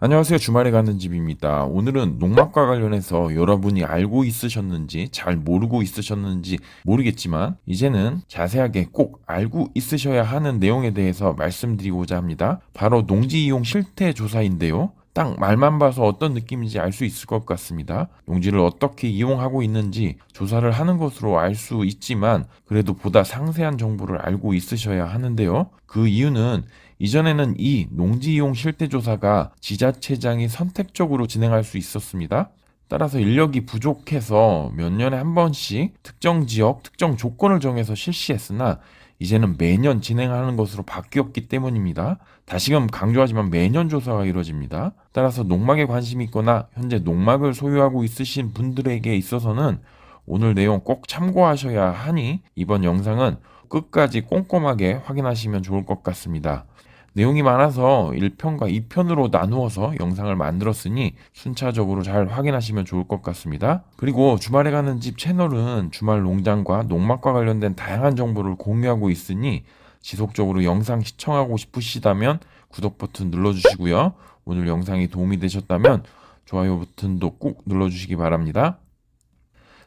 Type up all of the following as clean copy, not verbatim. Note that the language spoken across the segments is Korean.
안녕하세요. 주말에 가는 집입니다. 오늘은 농막과 관련해서 여러분이 알고 있으셨는지 잘 모르고 있으셨는지 모르겠지만 이제는 자세하게 꼭 알고 있으셔야 하는 내용에 대해서 말씀드리고자 합니다. 바로 농지 이용 실태 조사인데요. 딱 말만 봐서 어떤 느낌인지 알 수 있을 것 같습니다. 농지를 어떻게 이용하고 있는지 조사를 하는 것으로 알 수 있지만 그래도 보다 상세한 정보를 알고 있으셔야 하는데요. 그 이유는 이전에는 이 농지 이용 실태 조사가 지자체장이 선택적으로 진행할 수 있었습니다. 따라서 인력이 부족해서 몇 년에 한 번씩 특정 지역, 특정 조건을 정해서 실시했으나 이제는 매년 진행하는 것으로 바뀌었기 때문입니다. 다시금 강조하지만 매년 조사가 이루어집니다. 따라서 농막에 관심이 있거나 현재 농막을 소유하고 있으신 분들에게 있어서는 오늘 내용 꼭 참고하셔야 하니 이번 영상은 끝까지 꼼꼼하게 확인하시면 좋을 것 같습니다. 내용이 많아서 1편과 2편으로 나누어서 영상을 만들었으니 순차적으로 잘 확인하시면 좋을 것 같습니다. 그리고 주말에 가는 집 채널은 주말 농장과 농막과 관련된 다양한 정보를 공유하고 있으니 지속적으로 영상 시청하고 싶으시다면 구독 버튼 눌러주시고요. 오늘 영상이 도움이 되셨다면 좋아요 버튼도 꾹 눌러주시기 바랍니다.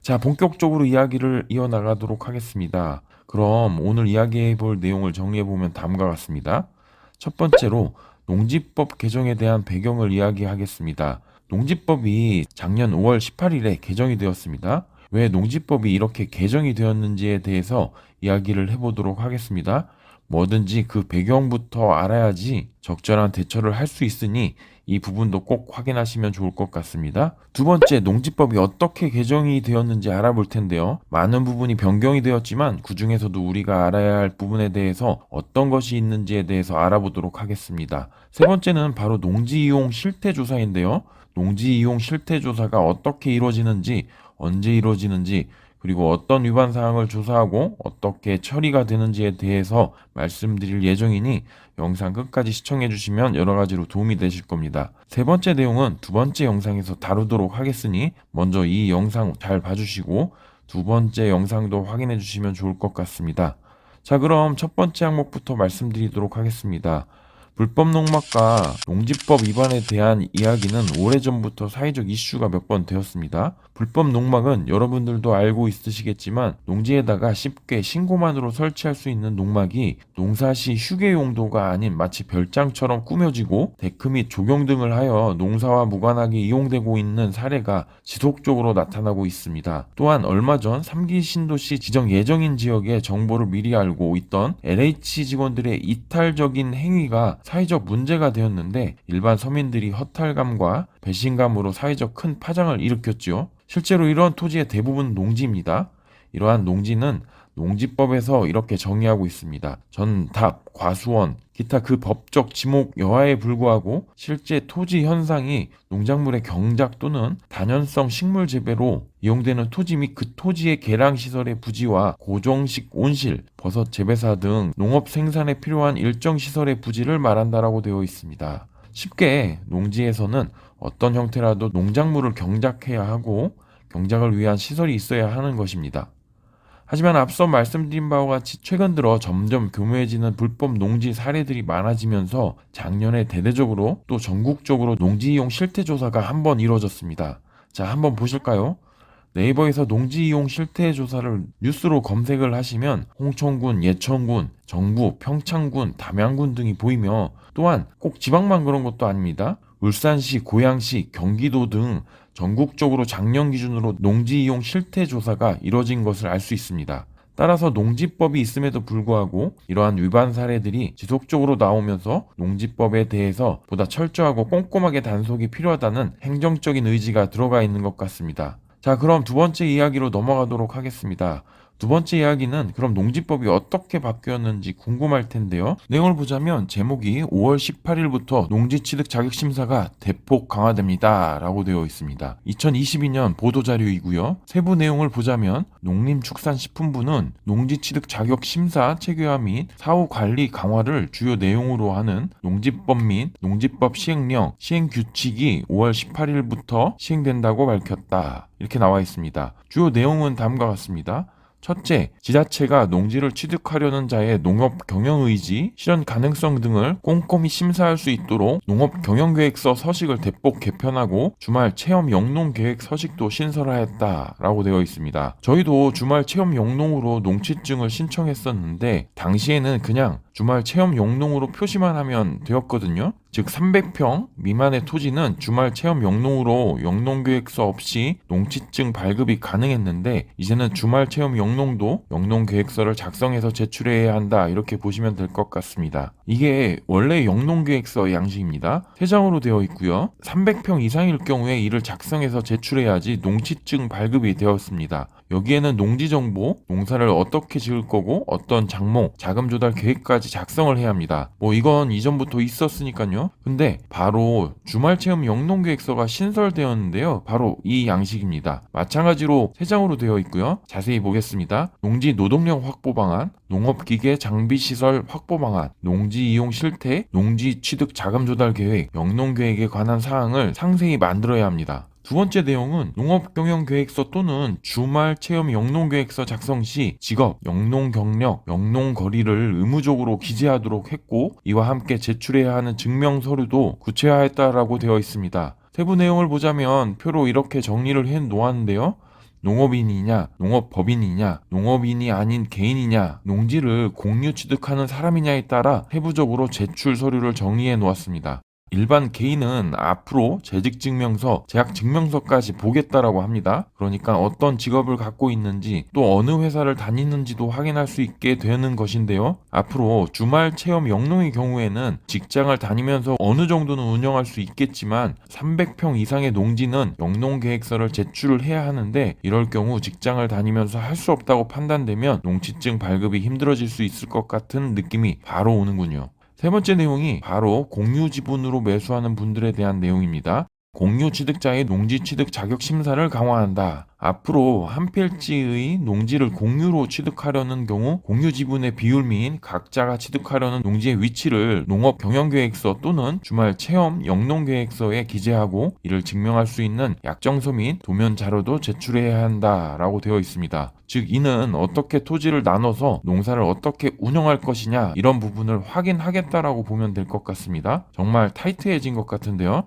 자, 본격적으로 이야기를 이어나가도록 하겠습니다. 그럼 오늘 이야기해 볼 내용을 정리해 보면 다음과 같습니다. 첫 번째로 농지법 개정에 대한 배경을 이야기하겠습니다. 농지법이 작년 5월 18일에 개정이 되었습니다. 왜 농지법이 이렇게 개정이 되었는지에 대해서 이야기를 해보도록 하겠습니다. 뭐든지 그 배경부터 알아야지 적절한 대처를 할 수 있으니 이 부분도 꼭 확인하시면 좋을 것 같습니다. 두 번째, 농지법이 어떻게 개정이 되었는지 알아볼 텐데요. 많은 부분이 변경이 되었지만 그 중에서도 우리가 알아야 할 부분에 대해서 어떤 것이 있는지에 대해서 알아보도록 하겠습니다. 세 번째는 바로 농지 이용 실태 조사인데요. 농지 이용 실태 조사가 어떻게 이루어지는지, 언제 이루어지는지, 그리고 어떤 위반 사항을 조사하고 어떻게 처리가 되는지에 대해서 말씀드릴 예정이니 영상 끝까지 시청해 주시면 여러 가지로 도움이 되실 겁니다. 세 번째 내용은 두 번째 영상에서 다루도록 하겠으니 먼저 이 영상 잘 봐주시고 두 번째 영상도 확인해 주시면 좋을 것 같습니다. 자, 그럼 첫 번째 항목부터 말씀드리도록 하겠습니다. 불법 농막과 농지법 위반에 대한 이야기는 오래전부터 사회적 이슈가 몇 번 되었습니다. 불법 농막은 여러분들도 알고 있으시겠지만 농지에다가 쉽게 신고만으로 설치할 수 있는 농막이 농사시 휴게 용도가 아닌 마치 별장처럼 꾸며지고 데크 및 조경 등을 하여 농사와 무관하게 이용되고 있는 사례가 지속적으로 나타나고 있습니다. 또한 얼마 전 3기 신도시 지정 예정인 지역의 정보를 미리 알고 있던 LH 직원들의 이탈적인 행위가 사회적 문제가 되었는데 일반 서민들이 허탈감과 배신감으로 사회적 큰 파장을 일으켰지요. 실제로 이러한 토지의 대부분 농지입니다. 이러한 농지는 농지법에서 이렇게 정의하고 있습니다. 전답, 과수원, 기타 그 법적 지목 여하에 불구하고 실제 토지 현상이 농작물의 경작 또는 단연성 식물 재배로 이용되는 토지 및 그 토지의 개량 시설의 부지와 고정식 온실, 버섯 재배사 등 농업 생산에 필요한 일정 시설의 부지를 말한다라고 되어 있습니다. 쉽게 농지에서는 어떤 형태라도 농작물을 경작해야 하고 경작을 위한 시설이 있어야 하는 것입니다. 하지만 앞서 말씀드린 바와 같이 최근 들어 점점 교묘해지는 불법 농지 사례들이 많아지면서 작년에 대대적으로 또 전국적으로 농지 이용 실태 조사가 한번 이루어졌습니다. 자, 한번 보실까요? 네이버에서 농지 이용 실태 조사를 뉴스로 검색을 하시면 홍천군, 예천군, 정부, 평창군, 담양군 등이 보이며 또한 꼭 지방만 그런 것도 아닙니다. 울산시, 고양시, 경기도 등 전국적으로 작년 기준으로 농지 이용 실태 조사가 이뤄진 것을 알 수 있습니다. 따라서 농지법이 있음에도 불구하고 이러한 위반 사례들이 지속적으로 나오면서 농지법에 대해서 보다 철저하고 꼼꼼하게 단속이 필요하다는 행정적인 의지가 들어가 있는 것 같습니다. 자, 그럼 두 번째 이야기로 넘어가도록 하겠습니다. 두 번째 이야기는 그럼 농지법이 어떻게 바뀌었는지 궁금할 텐데요. 내용을 보자면 제목이 5월 18일부터 농지취득 자격심사가 대폭 강화됩니다 라고 되어 있습니다. 2022년 보도자료이고요. 세부 내용을 보자면 농림축산식품부는 농지취득 자격심사 체계화 및 사후관리 강화를 주요 내용으로 하는 농지법 및 농지법 시행령, 시행규칙이 5월 18일부터 시행된다고 밝혔다. 이렇게 나와 있습니다. 주요 내용은 다음과 같습니다. 첫째, 지자체가 농지를 취득하려는 자의 농업 경영 의지, 실현 가능성 등을 꼼꼼히 심사할 수 있도록 농업 경영계획서 서식을 대폭 개편하고 주말 체험 영농 계획 서식도 신설하였다라고 되어 있습니다. 저희도 주말 체험 영농으로 농취증을 신청했었는데 당시에는 그냥 주말 체험 영농으로 표시만 하면 되었거든요. 즉 300평 미만의 토지는 주말 체험 영농으로 영농계획서 없이 농취증 발급이 가능했는데 이제는 주말 체험 영농도 영농계획서를 작성해서 제출해야 한다 이렇게 보시면 될 것 같습니다. 이게 원래 영농계획서 양식입니다. 3장으로 되어 있고요. 300평 이상일 경우에 이를 작성해서 제출해야지 농취증 발급이 되었습니다. 여기에는 농지정보, 농사를 어떻게 지을 거고 어떤 작목, 자금 조달 계획까지 작성을 해야 합니다. 이건 이전부터 있었으니까요. 근데 바로 주말 체험 영농계획서가 신설되었는데요. 바로 이 양식입니다. 마찬가지로 3장으로 되어 있고요. 자세히 보겠습니다. 농지 노동력 확보 방안, 농업기계 장비시설 확보 방안, 농지 이용 실태, 농지 취득 자금 조달 계획, 영농계획에 관한 사항을 상세히 만들어야 합니다. 두 번째 내용은 농업경영계획서 또는 주말 체험 영농계획서 작성 시 직업, 영농 경력, 영농 거리를 의무적으로 기재하도록 했고 이와 함께 제출해야 하는 증명서류도 구체화했다라고 되어 있습니다. 세부 내용을 보자면 표로 이렇게 정리를 해 놓았는데요. 농업인이냐, 농업법인이냐, 농업인이 아닌 개인이냐, 농지를 공유 취득하는 사람이냐에 따라 세부적으로 제출 서류를 정리해 놓았습니다. 일반 개인은 앞으로 재직증명서, 재학증명서까지 보겠다라고 합니다. 그러니까 어떤 직업을 갖고 있는지 또 어느 회사를 다니는지도 확인할 수 있게 되는 것인데요. 앞으로 주말 체험 영농의 경우에는 직장을 다니면서 어느 정도는 운영할 수 있겠지만 300평 이상의 농지는 영농계획서를 제출을 해야 하는데 이럴 경우 직장을 다니면서 할 수 없다고 판단되면 농취증 발급이 힘들어질 수 있을 것 같은 느낌이 바로 오는군요. 세 번째 내용이 바로 공유 지분으로 매수하는 분들에 대한 내용입니다. 공유 취득자의 농지 취득 자격 심사를 강화한다. 앞으로 한 필지의 농지를 공유로 취득하려는 경우 공유 지분의 비율 및 각자가 취득하려는 농지의 위치를 농업 경영계획서 또는 주말 체험 영농계획서에 기재하고 이를 증명할 수 있는 약정서 및 도면 자료도 제출해야 한다라고 되어 있습니다. 즉 이는 어떻게 토지를 나눠서 농사를 어떻게 운영할 것이냐 이런 부분을 확인하겠다라고 보면 될 것 같습니다. 정말 타이트해진 것 같은데요.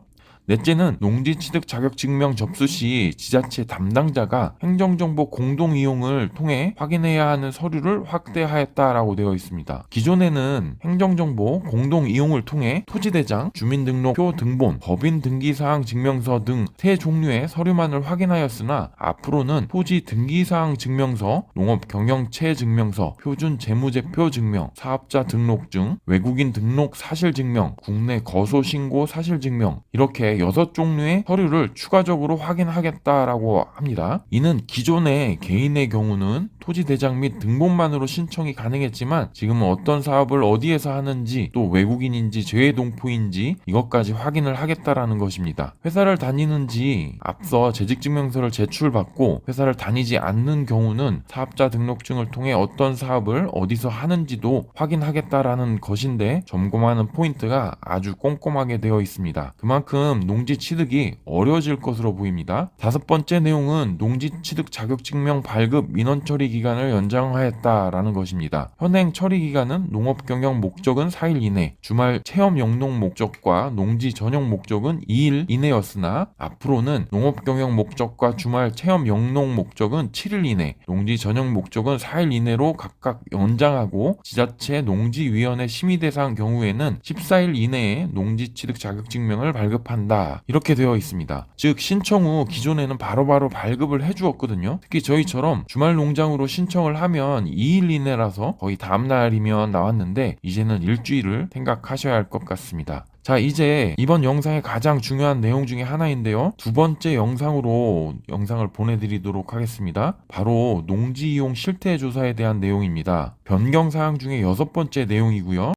넷째는 농지 취득 자격 증명 접수 시 지자체 담당자가 행정정보 공동 이용을 통해 확인해야 하는 서류를 확대하였다라고 되어 있습니다. 기존에는 행정정보 공동 이용을 통해 토지대장, 주민등록표 등본, 법인 등기사항 증명서 등 세 종류의 서류만을 확인하였으나 앞으로는 토지 등기사항 증명서, 농업경영체 증명서, 표준 재무제표 증명, 사업자 등록증, 외국인 등록 사실 증명, 국내 거소 신고 사실 증명 이렇게 6종류의 서류를 추가적으로 확인하겠다라고 합니다. 이는 기존의 개인의 경우는 토지 대장 및 등본만으로 신청이 가능했지만 지금은 어떤 사업을 어디에서 하는지 또 외국인인지 재외동포인지 이것까지 확인을 하겠다라는 것입니다. 회사를 다니는지 앞서 재직증명서를 제출받고 회사를 다니지 않는 경우는 사업자 등록증을 통해 어떤 사업을 어디서 하는지도 확인하겠다라는 것인데 점검하는 포인트가 아주 꼼꼼하게 되어 있습니다. 그만큼 농지 취득이 어려워질 것으로 보입니다. 다섯 번째 내용은 농지 취득 자격증명 발급 민원 처리 기간을 연장하였다라는 것입니다. 현행 처리 기간은 농업 경영 목적은 4일 이내, 주말 체험 영농 목적과 농지 전용 목적은 2일 이내였으나 앞으로는 농업 경영 목적과 주말 체험 영농 목적은 7일 이내, 농지 전용 목적은 4일 이내로 각각 연장하고 지자체 농지위원회 심의 대상 경우에는 14일 이내에 농지 취득 자격증명을 발급한다. 이렇게 되어 있습니다. 즉 신청 후 기존에는 바로바로 발급을 해주었거든요. 특히 저희처럼 주말 농장으로 신청을 하면 2일 이내라서 거의 다음날이면 나왔는데 이제는 일주일을 생각하셔야 할 것 같습니다. 자, 이제 이번 영상의 가장 중요한 내용 중에 하나인데요. 두 번째 영상으로 영상을 보내드리도록 하겠습니다. 바로 농지 이용 실태 조사에 대한 내용입니다. 변경 사항 중에 6번째 내용이고요.